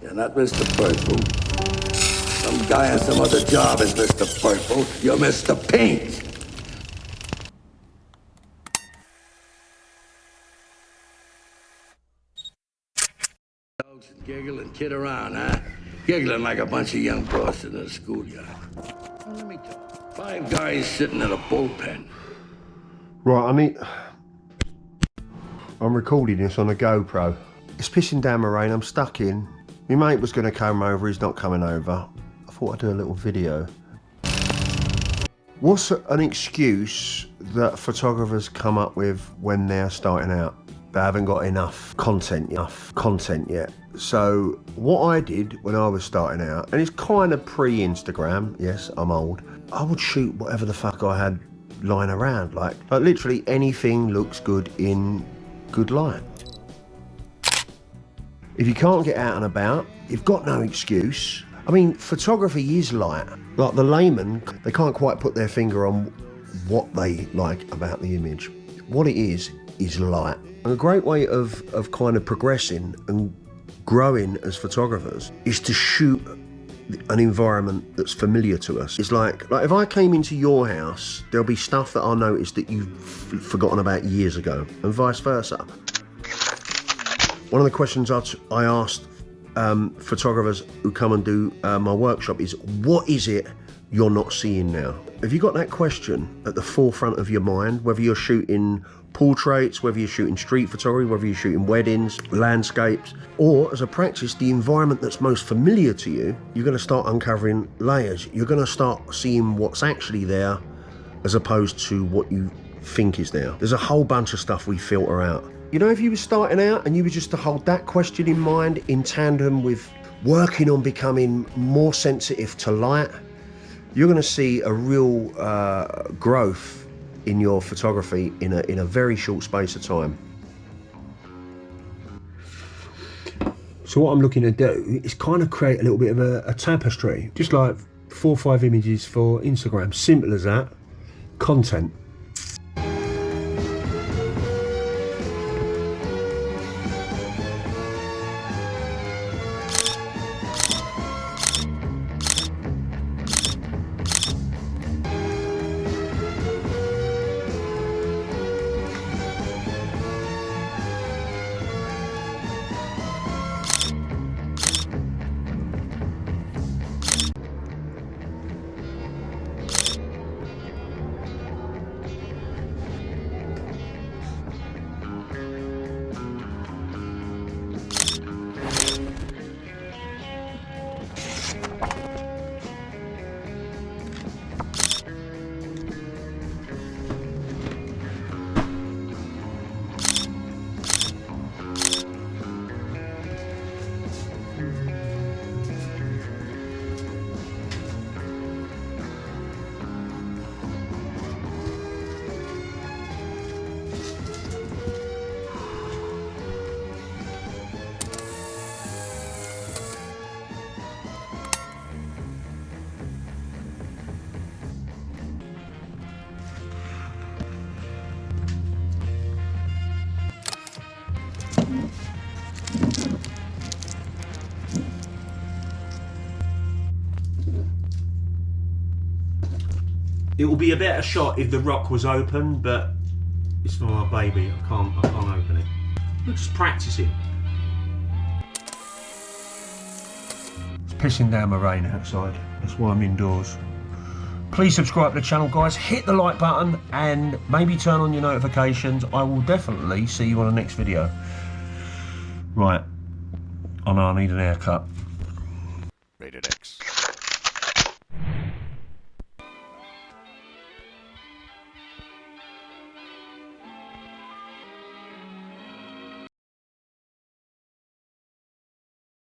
You're not Mr. Purple. Some guy on some other job is Mr. Purple. You're Mr. Pink. Dogs and giggle and kid around, huh? Giggling like a bunch of young boys in a schoolyard. Well, let me tell you. 5 guys sitting in a bullpen. Right, I'm recording this on a GoPro. It's pissing down my rain, I'm stuck in. My mate was going to come over, he's not coming over. I thought I'd do a little video. What's an excuse that photographers come up with when they're starting out? They haven't got enough content yet. So what I did when I was starting out, and it's kind of pre-Instagram, yes, I'm old, I would shoot whatever the fuck I had lying around. Like literally anything looks good in good light. If you can't get out and about, you've got no excuse. I mean, photography is light. Like the layman, they can't quite put their finger on what they like about the image. What it is light. And a great way of kind of progressing and growing as photographers is to shoot an environment that's familiar to us. It's like if I came into your house, there'll be stuff that I'll notice that you've forgotten about years ago, and vice versa. One of the questions I asked photographers who come and do my workshop is, what is it you're not seeing now? Have you got that question at the forefront of your mind, whether you're shooting portraits, whether you're shooting street photography, whether you're shooting weddings, landscapes, or as a practice, the environment that's most familiar to you, you're going to start uncovering layers. You're going to start seeing what's actually there as opposed to what you think is there. There's a whole bunch of stuff we filter out. You know, if you were starting out and you were just to hold that question in mind in tandem with working on becoming more sensitive to light, you're going to see a real growth in your photography in a very short space of time. So what I'm looking to do is kind of create a little bit of a tapestry, just like 4 or 5 images for Instagram. Simple as that. Content. It will be a better shot if the rock was open, but it's for my baby. I can't open it. We're just practicing. It's pissing down my rain outside. That's why I'm indoors. Please subscribe to the channel, guys. Hit the like button and maybe turn on your notifications. I will definitely see you on the next video. Right. I know I need an haircut. Rated X.